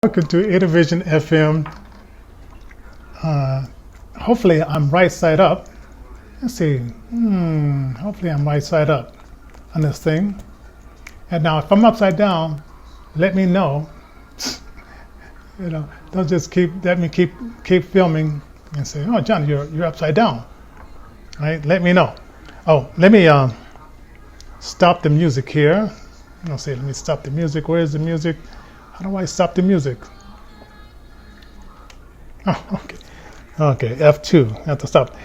Welcome to Intervision FM. Hopefully I'm right side up. Let's see. Hopefully I'm right side up on this thing. And now if I'm upside down, let me know. Don't just let me keep filming and say, "Oh, John, you're upside down." Right? Let me know. Oh, let me stop the music here. Let's see. Let me stop the music. Where is the music? How do I stop the music? Oh, okay. Okay, F2. I have to stop.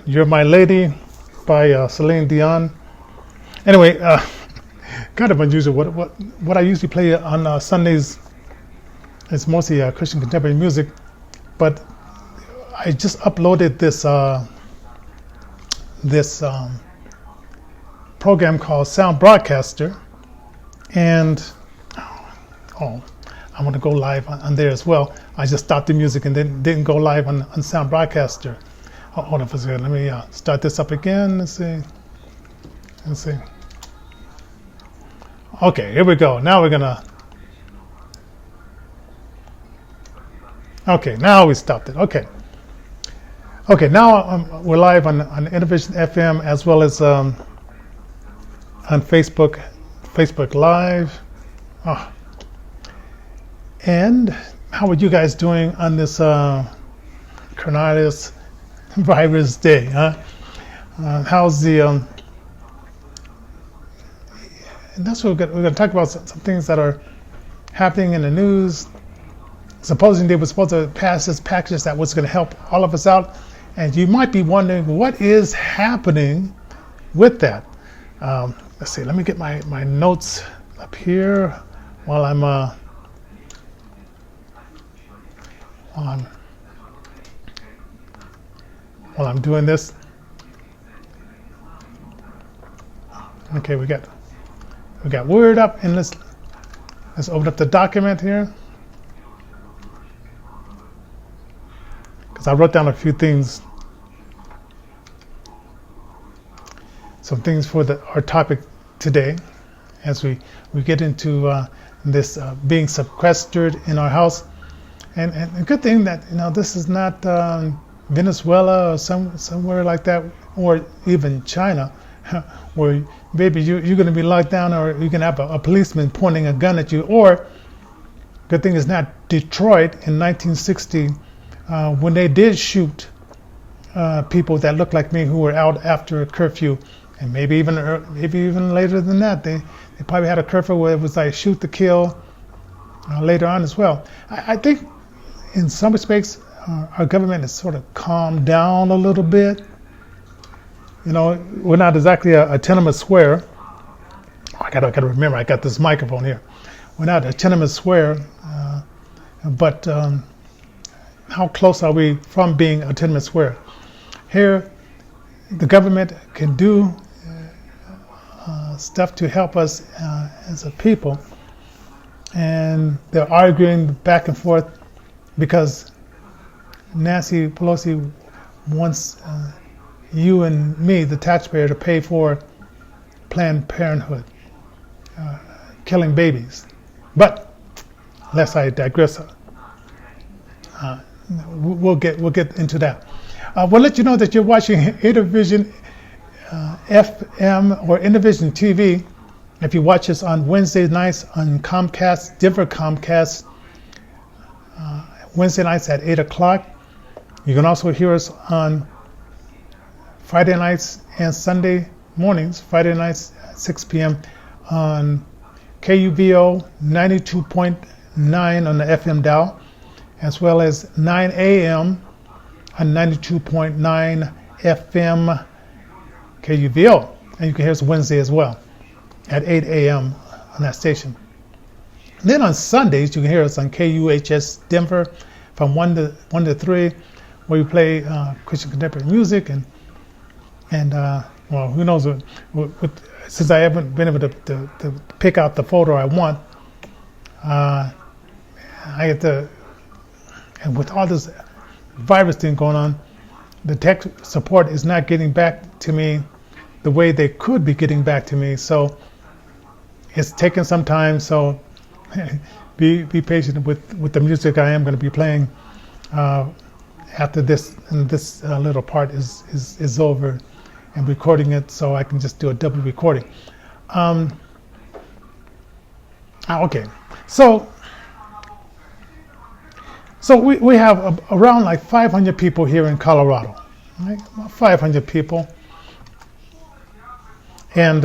You're My Lady by Celine Dion. Anyway, kind of unusual. What I usually play on Sundays is mostly Christian contemporary music, but I just uploaded this program called Sound Broadcaster, and I want to go live on there as well. I just stopped the music and then didn't go live on Sound Broadcaster. Hold on for a second. Let me start this up again. Let's see. Okay, here we go. Now we're gonna. Okay, now we stopped it. Okay. Now we're live on Intervision FM as well as on Facebook Live. And how are you guys doing on this coronavirus day? Huh? How's the? And that's what we're going to talk about. Some things that are happening in the news. Supposedly they were supposed to pass this package that was going to help all of us out, and you might be wondering what is happening with that. Let's see. Let me get my notes up here while I'm doing this. Okay, we got Word up, and let's open up the document here, because I wrote down a few things, some things for our topic today, as we get into this being sequestered in our house. And a good thing that this is not Venezuela or somewhere like that, or even China, where maybe you're going to be locked down, or you can have a policeman pointing a gun at you. Or good thing is not Detroit in 1960, when they did shoot people that looked like me who were out after a curfew, and maybe even later than that. They probably had a curfew where it was like shoot to kill later on as well. I think in some respects, our government has sort of calmed down a little bit. We're not exactly a tenement square. I gotta remember, I got this microphone here. We're not a tenement square, but how close are we from being a tenement square? Here, the government can do stuff to help us as a people, and they're arguing back and forth because Nancy Pelosi wants you and me, the taxpayer, to pay for Planned Parenthood, killing babies. But lest I digress, we'll get into that. We'll let you know that you're watching Intervision FM or Intervision TV. If you watch us on Wednesday nights on Comcast, Denver Comcast, Wednesday nights at 8 o'clock. You can also hear us on Friday nights and Sunday mornings, Friday nights at 6 p.m. on KUVO 92.9 on the FM dial, as well as 9 a.m. on 92.9 FM KUVO. And you can hear us Wednesday as well at 8 a.m. on that station. Then on Sundays, you can hear us on KUHS Denver from 1 to 3, where we play Christian contemporary music, and well, who knows? Since I haven't been able to pick out the photo I want, I get to, and with all this virus thing going on, the tech support is not getting back to me the way they could be getting back to me. So it's taken some time. So be patient with the music I am going to be playing after this little part is over, and recording it, so I can just do a double recording. Okay, so we have around like 500 people here in Colorado, right? About 500 people, and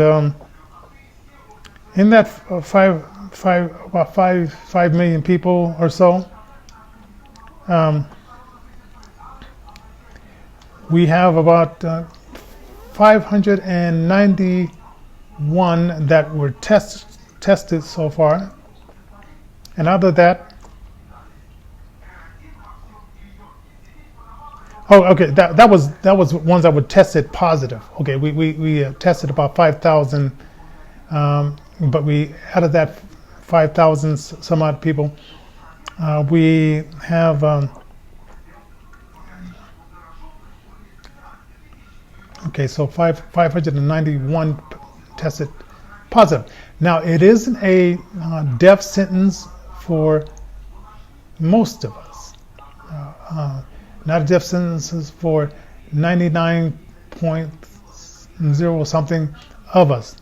in that about 5 million people or so, we have about 591 that were tested so far, and out of that, that was ones that were tested positive. Okay, we tested about 5,000, but we out of that 5,000 some odd people, we have so 591 tested positive. Now, it isn't a death sentence for most of us. Not a death sentence for 99.0 something of us.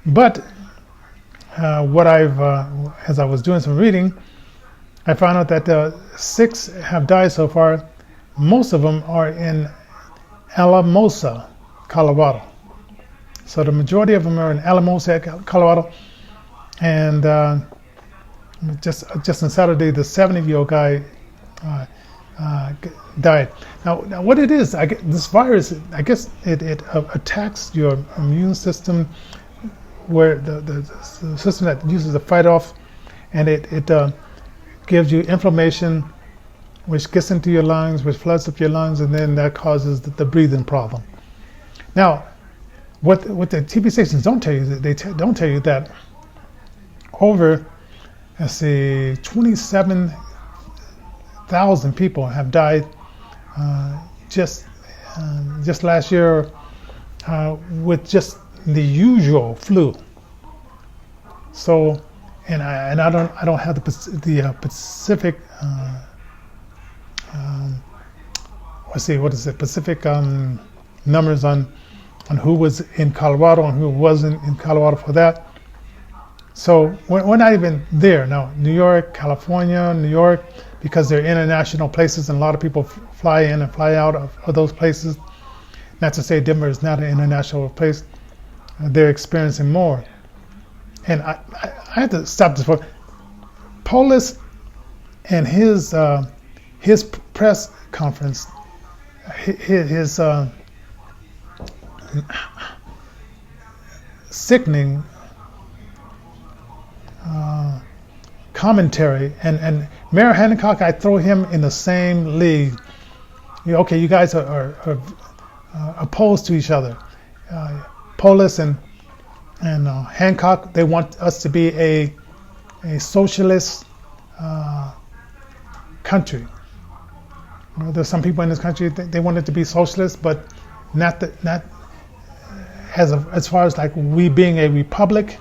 But what as I was doing some reading, I found out that 6 have died so far. Most of them are in Alamosa, Colorado. So the majority of them are in Alamosa, Colorado, and just on Saturday, the 70-year-old guy died. Now, what it is, this virus, I guess it attacks your immune system, where the system that uses to fight off, and it gives you inflammation, which gets into your lungs, which floods up your lungs, and then that causes the breathing problem. Now, what the TV stations don't tell you, they don't tell you that over, 27,000 people have died just last year with just the usual flu. So, and I don't have the specific specific numbers on who was in Colorado and who wasn't in Colorado for that. So we're not even there now. New York, California, New York, because they're international places and a lot of people fly in and fly out of those places. Not to say Denver is not an international place. They're experiencing more. And I had to stop this for Polis and his press conference, his sickening commentary, and Mayor Hancock, I throw him in the same league. Okay, you guys are opposed to each other. Polis and Hancock, they want us to be a socialist country. There's some people in this country they want it to be socialist, but not as far as like we being a republic.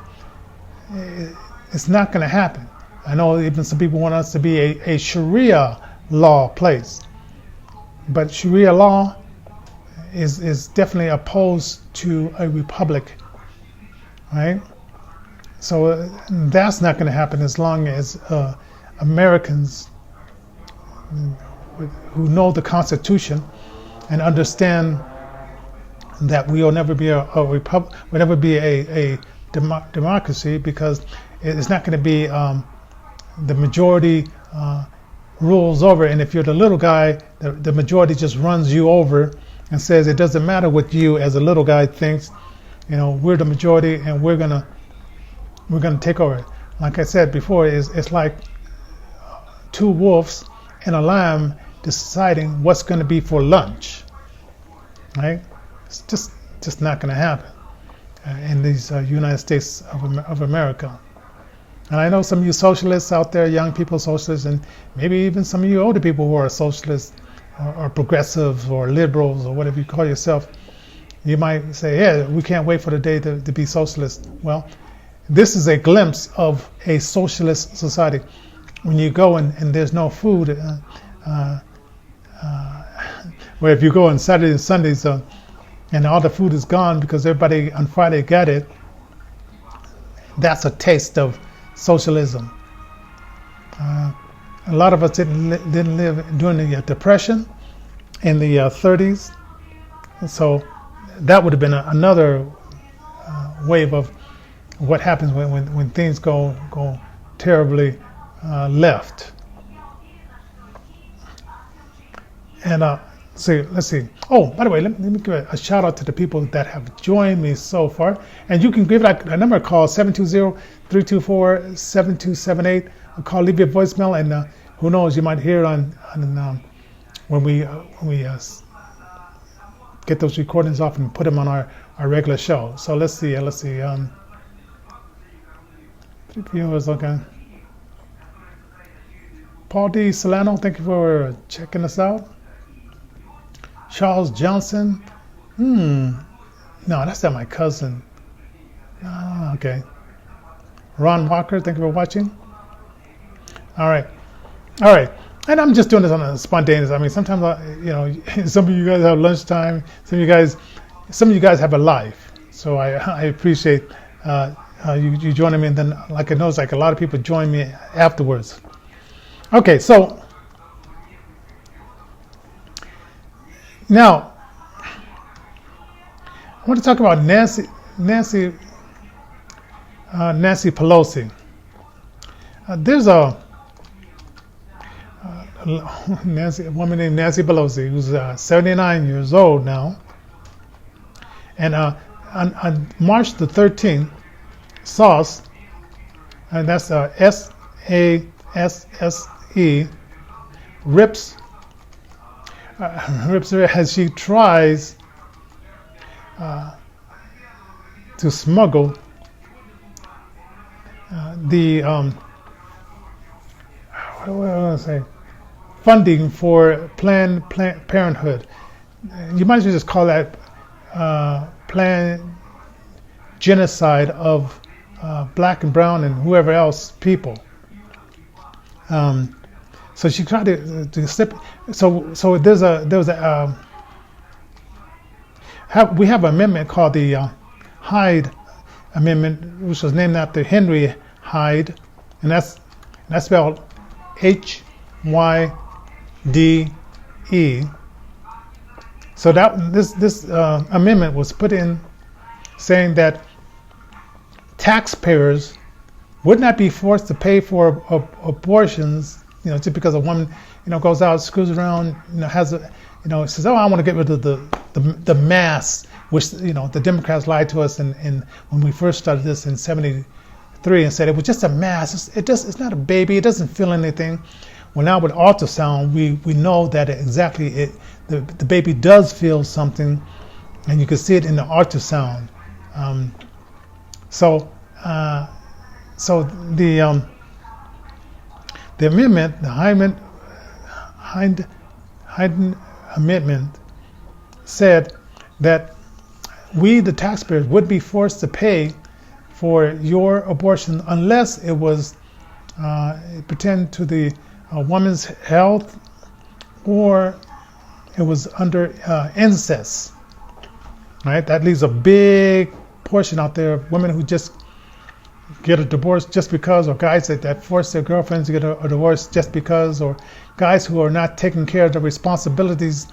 It's not going to happen. I know even some people want us to be a Sharia law place, but Sharia law is definitely opposed to a republic, right? So that's not going to happen as long as Americans who know the Constitution and understand that we will never be a republic, will never be a democracy, because it's not going to be the majority rules over, and if you're the little guy, the majority just runs you over and says it doesn't matter what you as a little guy thinks. We're the majority and we're gonna take over. Like I said before, it's like two wolves and a lamb deciding what's going to be for lunch, right? It's just not going to happen in these United States of America. And I know some of you socialists out there, young people socialists, and maybe even some of you older people who are socialists or progressives or liberals or whatever you call yourself. You might say, yeah, we can't wait for the day to be socialist. Well, this is a glimpse of a socialist society. When you go and there's no food, where if you go on Saturdays and Sundays and all the food is gone because everybody on Friday got it, that's a taste of socialism. A lot of us didn't live during the Depression in the 30s, so that would have been another wave of what happens when things go terribly left. And let's see. Oh, by the way, let me give a shout out to the people that have joined me so far. And you can give a number call 720-324-7278. Call, leave your voicemail, and who knows, you might hear it on when we get those recordings off and put them on our regular show. So let's see. 3 viewers, okay. Paul D. Solano, thank you for checking us out. Charles Johnson. No, that's not my cousin. Oh, okay. Ron Walker, thank you for watching. All right. And I'm just doing this on a spontaneous. I mean, sometimes, some of you guys have lunchtime. Some of you guys have a life. So I appreciate you joining me. And then, like I know, it's like a lot of people join me afterwards. Okay, so now I want to talk about Nancy Pelosi. There's a woman named Nancy Pelosi who's 79 years old now, and on March the 13th, SASE, and that's SASSE, rips her as she tries to smuggle the what do I want to say? Funding for Planned Parenthood. You might as well just call that planned genocide of black and brown and whoever else people. So she tried to slip. So we have an amendment called the Hyde Amendment, which was named after Henry Hyde, and that's spelled HYDE. So this amendment was put in saying that taxpayers would not be forced to pay for abortions, just because a woman, goes out, screws around, has a, says, oh, I want to get rid of the mass, which, the Democrats lied to us and when we first started this in 73 and said it was just a mass. It's not a baby. It doesn't feel anything. Well, now with ultrasound, we know that the baby does feel something, and you can see it in the ultrasound. So the amendment, the Hyde Amendment, said that we, the taxpayers, would be forced to pay for your abortion unless it was pertained to the woman's health or it was under incest. Right? That leaves a big portion out there of women who just get a divorce just because, or guys that force their girlfriends to get a divorce just because, or guys who are not taking care of their responsibilities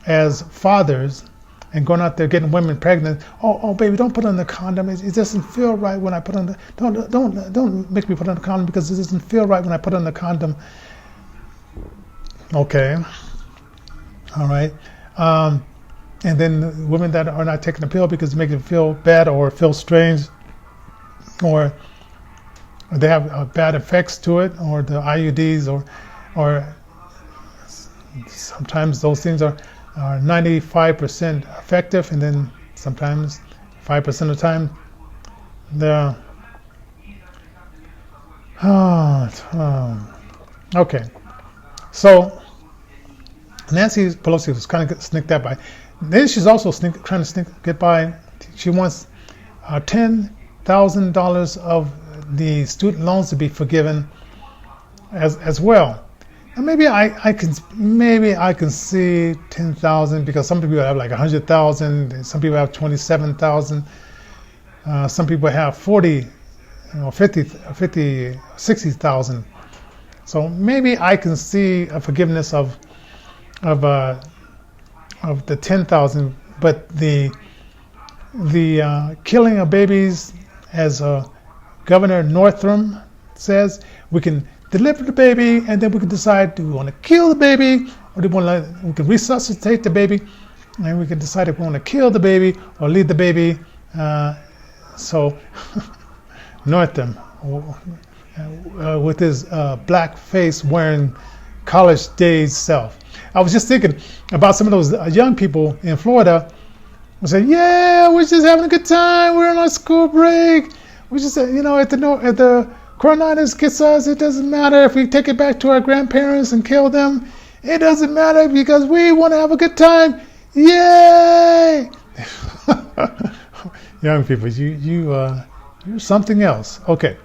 as fathers and going out there getting women pregnant. Oh, baby, don't put on the condom. It doesn't feel right when I put on the. Don't make me put on the condom because it doesn't feel right when I put on the condom. Okay, all right. And then the women that are not taking the pill because it makes them feel bad or feel strange, or they have bad effects to it, or the IUDs, or sometimes those things are 95% effective, and then sometimes 5% of the time they're okay. So Nancy Pelosi was kind of sneaked that by. Then she's also trying to get by. She wants 10 $100,000 of the student loans to be forgiven as well. And maybe I can see 10,000, because some people have like 100,000, some people have 27,000, some people have 40, 50, 60,000. So maybe I can see a forgiveness of the 10,000, but the killing of babies, as Governor Northam says, we can deliver the baby, and then we can decide, do we want to kill the baby, or do we can resuscitate the baby, and we can decide if we want to kill the baby or leave the baby. So Northam, with his black face, wearing college days self. I was just thinking about some of those young people in Florida who say, yeah, we're just having a good time, we're on our school break, we just, at the coronavirus gets us, it doesn't matter if we take it back to our grandparents and kill them. It doesn't matter because we want to have a good time. Yay! Young people, you're something else. Okay.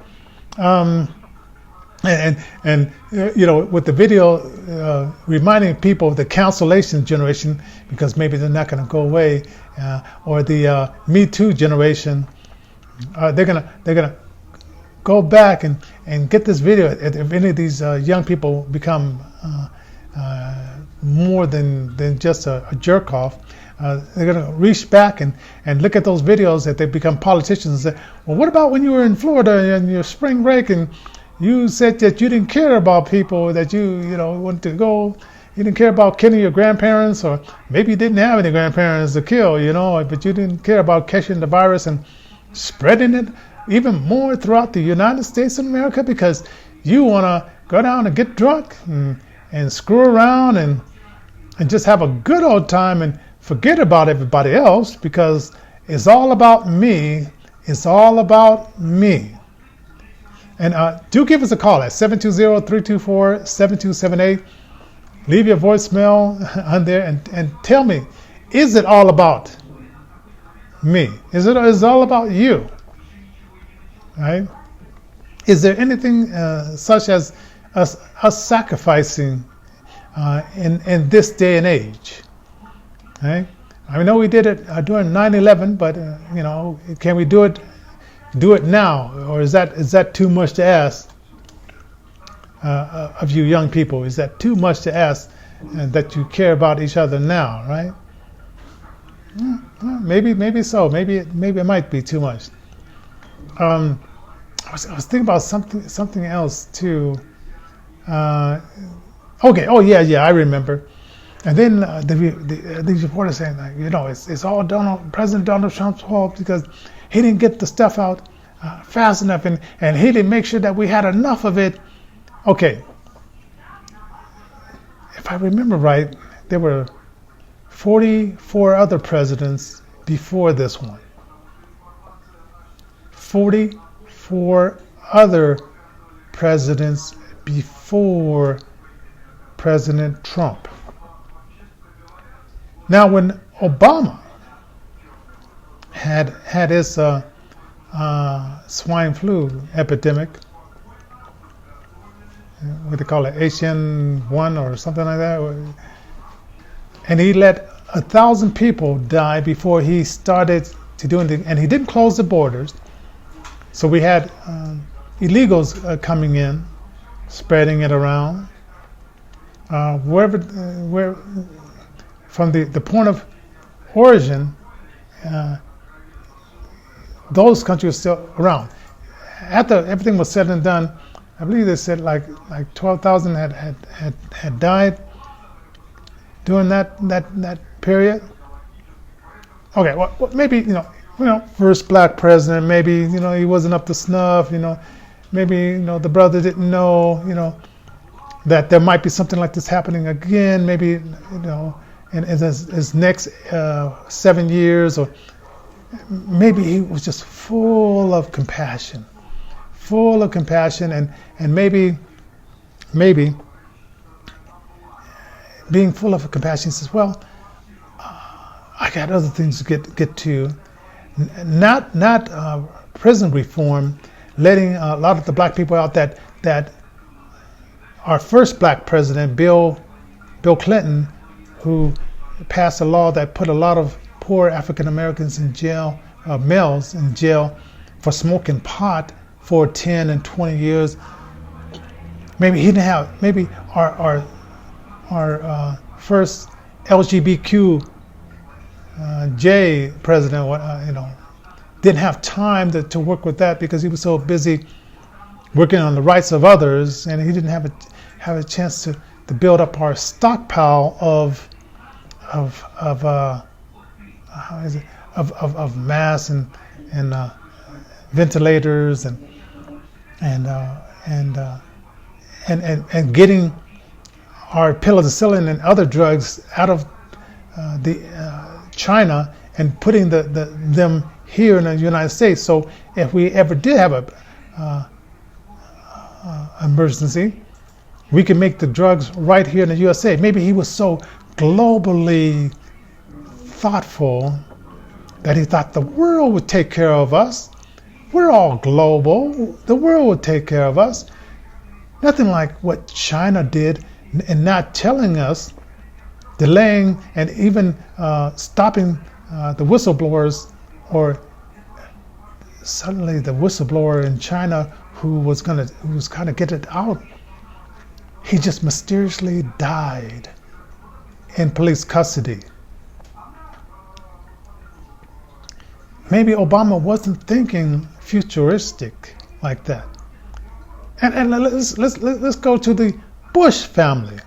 And with the video reminding people of the cancellation generation, because maybe they're not going to go away, or the Me Too generation, they're gonna go back and get this video. If any of these young people become more than just a jerk off, they're going to reach back and look at those videos that they become politicians and say, well, what about when you were in Florida in your spring break and you said that you didn't care about people, that you wanted to go, you didn't care about killing your grandparents, or maybe you didn't have any grandparents to kill, but you didn't care about catching the virus and spreading it even more throughout the United States of America because you want to go down and get drunk and screw around and just have a good old time and forget about everybody else because it's all about me. It's all about me. And do give us a call at 720-324-7278. Leave your voicemail on there and tell me, is it all about me? Is it all about you? Right? Is there anything such as us sacrificing in this day and age? Right? I know we did it during 9/11, but can we do it now, or is that too much to ask of you young people? Is that too much to ask that you care about each other now? Right? Maybe so. Maybe it might be too much. I was thinking about something else too. Okay. Oh yeah. I remember. And then these reporters saying, it's all President Donald Trump's fault because he didn't get the stuff out fast enough, and he didn't make sure that we had enough of it. Okay. If I remember right, there were 44 other presidents before this one. 44 other presidents before President Trump. Now, when Obama had his swine flu epidemic, what they call it, HN1 or something like that, and he let 1,000 people die before he started to do anything, and he didn't close the borders. So we had illegals coming in, spreading it around. Where from the point of origin, those countries are still around. After everything was said and done, I believe they said like 12,000 had died during that period. Okay, well maybe first black president, maybe he wasn't up to snuff, maybe the brother didn't know that there might be something like this happening again, maybe in his next 7 years, or maybe he was just full of compassion, and maybe being full of compassion, he says, well, I got other things to get to, not prison reform, letting a lot of the black people out that our first black president, Bill Clinton, who passed a law that put a lot of poor African Americans in jail, males in jail for smoking pot for 10 and 20 years. Maybe he didn't have, maybe our first LGBTQ J president, didn't have time to work with that because he was so busy working on the rights of others, and he didn't have a chance to build up our stockpile of masks and ventilators and getting our penicillin and other drugs out of China and putting them here in the United States. So if we ever did have a emergency, we can make the drugs right here in the USA. Maybe he was so globally thoughtful that he thought the world would take care of us. We're all global. The world would take care of us. Nothing like what China did in not telling us, delaying and even stopping the whistleblowers, or suddenly the whistleblower in China who was kind of get it out, he just mysteriously died in police custody. Maybe Obama wasn't thinking futuristic like that. And let's go to the Bush family,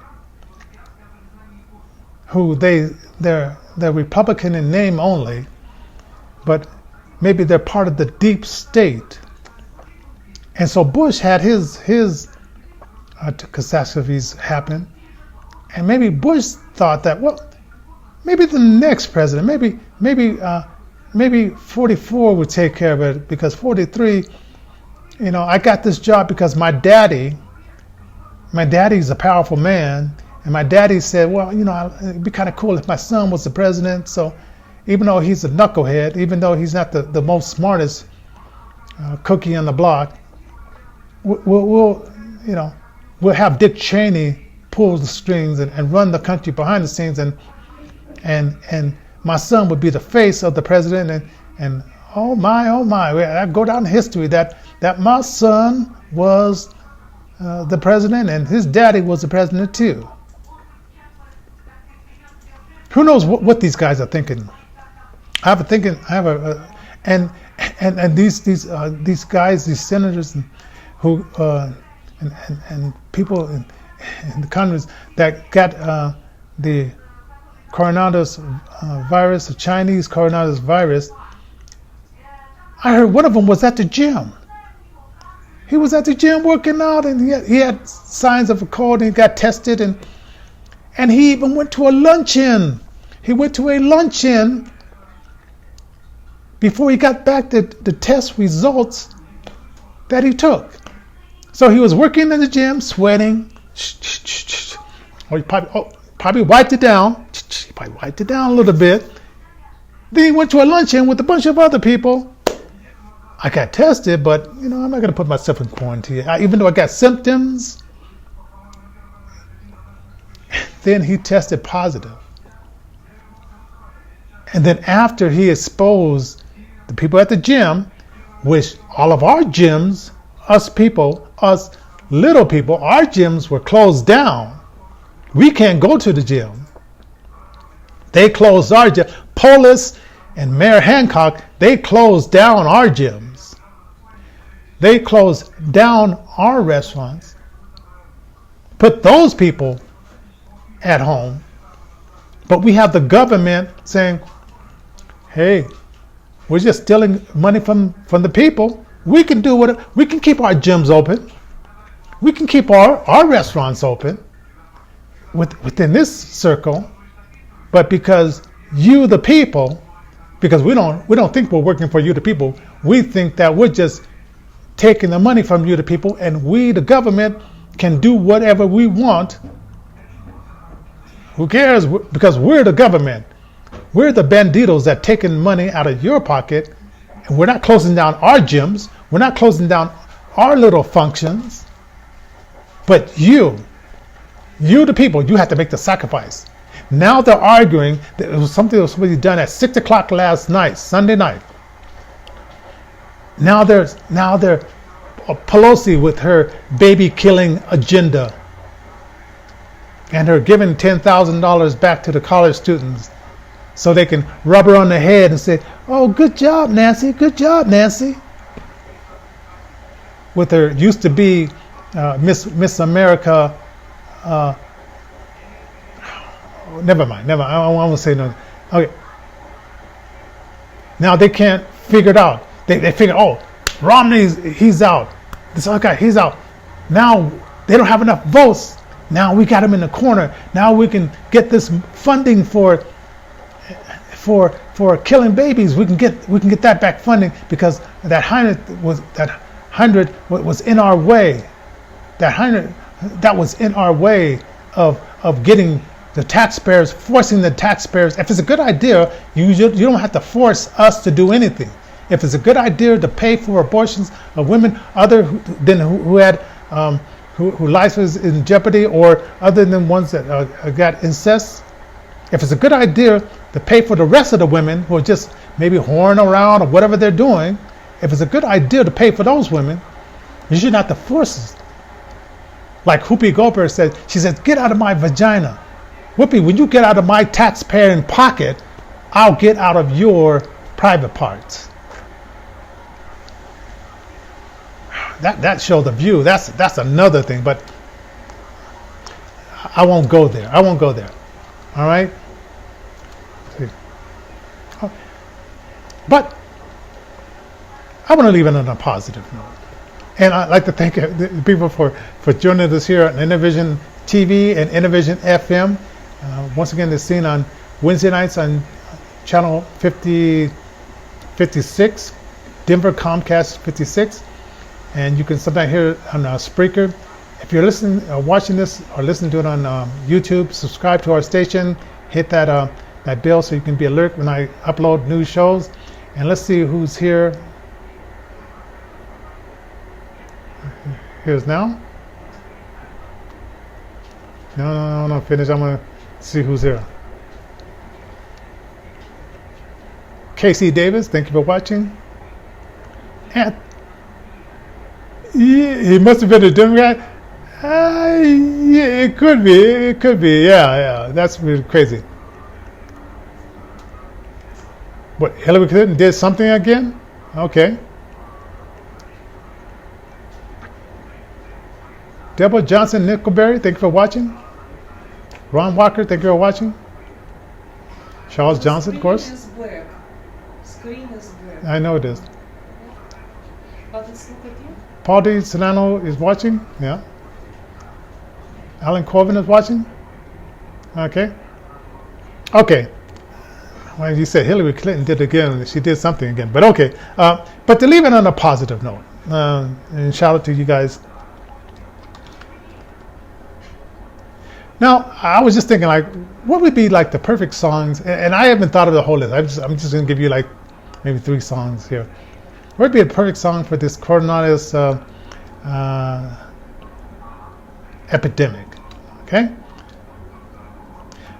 who they're Republican in name only, but maybe they're part of the deep state. And so Bush had his catastrophes happen, and maybe Bush thought that, well, maybe the next president, maybe 44 would take care of it, because 43, I got this job because my daddy's a powerful man, and my daddy said, well, it'd be kind of cool if my son was the president. So even though he's a knucklehead, even though he's not the most smartest cookie on the block, we'll have Dick Cheney pull the strings and run the country behind the scenes, and my son would be the face of the president, and oh my, I go down in history that my son was the president, and his daddy was the president too. Who knows what these guys are thinking? And these guys, these senators, who and people in the Congress that got the coronavirus virus, the Chinese coronavirus virus. I heard one of them was at the gym. He was at the gym working out, and he had signs of a cold, and he got tested, and he even went to a luncheon. He went to a luncheon before he got back the test results that he took. So he was working in the gym, sweating. Or he probably wiped it down. He probably wiped it down a little bit. Then he went to a luncheon with a bunch of other people. I got tested, but I'm not going to put myself in quarantine, even though I got symptoms. Then he tested positive. And then after he exposed the people at the gym, which all of our gyms, us little people, our gyms were closed down. We can't go to the gym. They closed our gym. Polis and Mayor Hancock, they closed down our gyms. They closed down our restaurants, put those people at home. But we have the government saying, hey, we're just stealing money from the people. We can do what we can keep our gyms open. We can keep our restaurants open within this circle. But because you, the people, because we don't think we're working for you, the people, we think that we're just taking the money from you, the people, and we, the government, can do whatever we want. Who cares? Because we're the government. We're the banditos that taking money out of your pocket And we're not closing down our gyms. We're not closing down our little functions. But you the people, you have to make the sacrifice. Now they're arguing that it was something that was supposed to be done at 6 o'clock last night, Sunday night. Now they're Pelosi with her baby killing agenda and her giving $10,000 back to the college students so they can rub her on the head and say, "Oh, good job, Nancy, good job, Nancy." With her used to be Miss America. Never mind. I won't say no. Okay. Now they can't figure it out. They figure, oh, he's out. This other guy, he's out. Now they don't have enough votes. Now we got him in the corner. Now we can get this funding for killing babies. We can get that back funding because that 100 was in our way. That was in our way of getting the taxpayers, forcing the taxpayers. If it's a good idea, you don't have to force us to do anything. If it's a good idea to pay for abortions of women other than who had who life is in jeopardy, or other than ones that got incest, if it's a good idea to pay for the rest of the women who are just maybe whoring around or whatever they're doing, if it's a good idea to pay for those women, you shouldn't have to force us. Like Whoopi Goldberg said, she said, "Get out of my vagina." Whoopi, when you get out of my taxpaying pocket, I'll get out of your private parts. That showed the view. That's another thing, but I won't go there. All right? But I want to leave it on a positive note. And I'd like to thank the people for joining us here on Innovision TV and Innovision FM. Once again, it's seen on Wednesday nights on channel 56, Denver Comcast 56. And you can sometimes hear it on Spreaker. If you're listening, watching this, or listening to it on YouTube, subscribe to our station. Hit that bell so you can be alert when I upload new shows. And let's see who's here. Here's now. No, finish. I'm gonna see who's here. Casey Davis, thank you for watching. And he must have been a Democrat. Yeah, it could be. Yeah. That's really crazy. What, Hillary Clinton did something again? Okay. Deborah Johnson Nickelberry, thank you for watching. Ron Walker, thank you for watching. Charles Johnson, of course. Screen is black. I know it is. But it's not at you? Paul D. Solano is watching. Yeah. Alan Corbin is watching. Okay. Well, you said Hillary Clinton did again. She did something again. But okay. But to leave it on a positive note, and shout out to you guys. Now, I was just thinking, like, what would be like the perfect songs? And I haven't thought of the whole list. I'm just going to give you like maybe 3 songs here. What would be a perfect song for this coronavirus epidemic? Okay.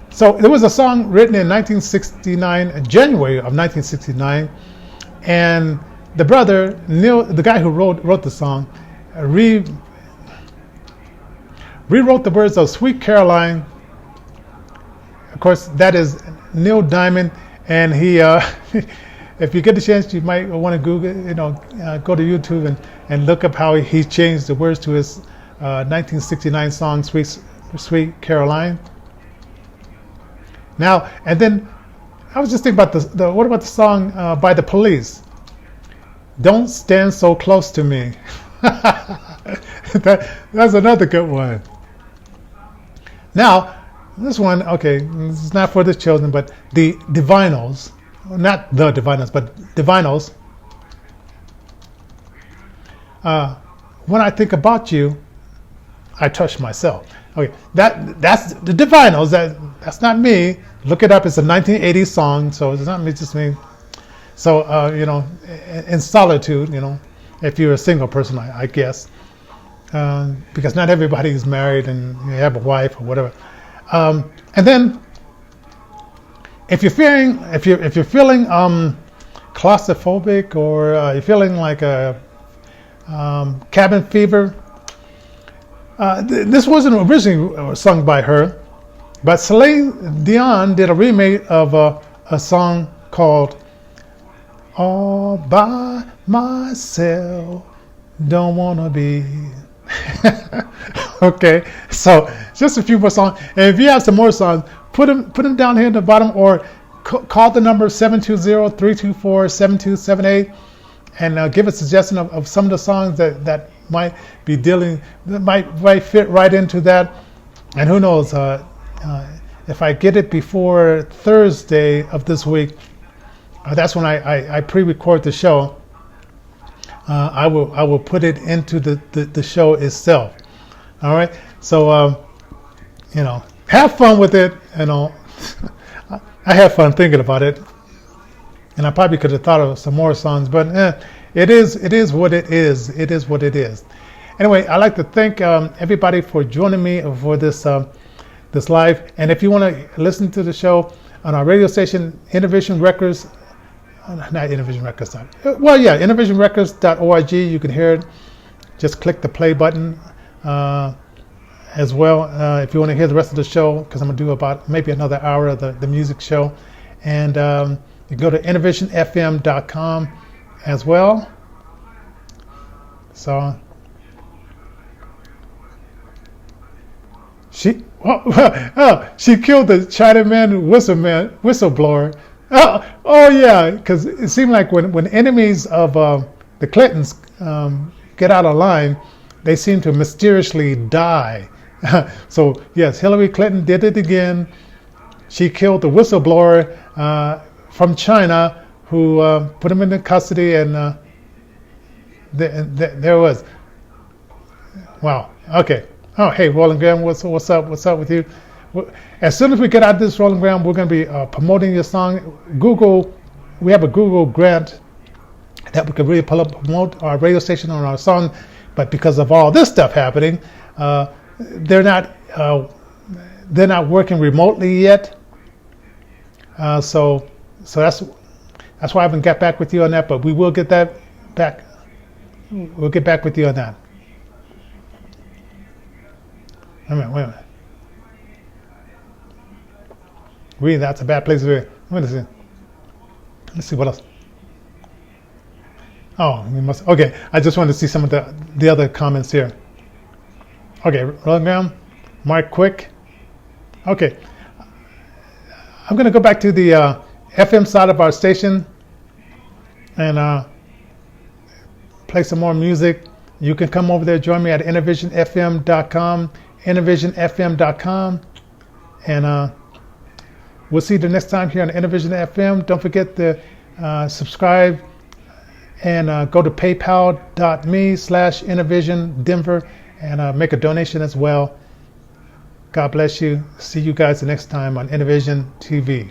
So there was a song written in 1969, January of 1969, and the brother Neil, the guy who wrote the song, rewrote the words of "Sweet Caroline." Of course, that is Neil Diamond, and he. If you get the chance, you might want to Google, go to YouTube and look up how he changed the words to his 1969 song "Sweet Caroline." Now, and then I was just thinking about what about the song by the Police? "Don't Stand So Close to Me." That's another good one. Now, this one, okay, this is not for the children, but the Divinyls, not the Divinyls, but Divinyls. When I think about you, I touch myself. Okay, that's the Divinyls. That's not me. Look it up. It's a 1980s song, so it's not me, just me. So, in solitude, if you're a single person, I guess, because not everybody is married and you have a wife or whatever. And then, if you're feeling claustrophobic, or you're feeling like a cabin fever, this wasn't originally sung by her, but Celine Dion did a remake of a song called "All by Myself, Don't Wanna Be." Okay, so just a few more songs, and if you have some more songs, put them down here at the bottom, or call the number 720-324-7278 and give a suggestion of some of the songs that might be that might fit right into that. And who knows, if I get it before Thursday of this week, that's when I pre-record the show. I will put it into the show itself. All right, so have fun with it. I have fun thinking about it, and I probably could have thought of some more songs, but it is what it is. It is what it is. Anyway, I'd like to thank everybody for joining me for this live. And if you want to listen to the show on our radio station, Innovision Records, not Innovision Records. Well, yeah, InnovisionRecords.org. You can hear it. Just click the play button as well. If you want to hear the rest of the show, because I'm going to do about maybe another hour of the music show. And you can go to InnovisionFM.com as well. So she killed the Chinaman whistleblower. Oh yeah, because it seemed like when enemies of the Clintons get out of line, they seem to mysteriously die. So yes, Hillary Clinton did it again. She killed the whistleblower from China who put him into custody, and there was. Wow. Okay. Oh, hey, Roland Graham, what's up? What's up with you? As soon as we get out of this, Roland Graham, we're going to be promoting your song. We have a Google grant that we could really promote our radio station on our song, but because of all this stuff happening, they're not working remotely yet. So that's why I haven't got back with you on that, but we will get that back. We'll get back with you on that. Wait a minute. Really, that's a bad place to be. Let's see what else. Oh, we must. Okay, I just wanted to see some of the other comments here. Okay, rolling down. Mark Quick. Okay, I'm going to go back to the FM side of our station and play some more music. You can come over there, join me at InnovisionFM.com. InnovisionFM.com, and we'll see you the next time here on Innovision FM. Don't forget to subscribe and go to paypal.me/InnovisionDenver and make a donation as well. God bless you. See you guys the next time on Innovision TV.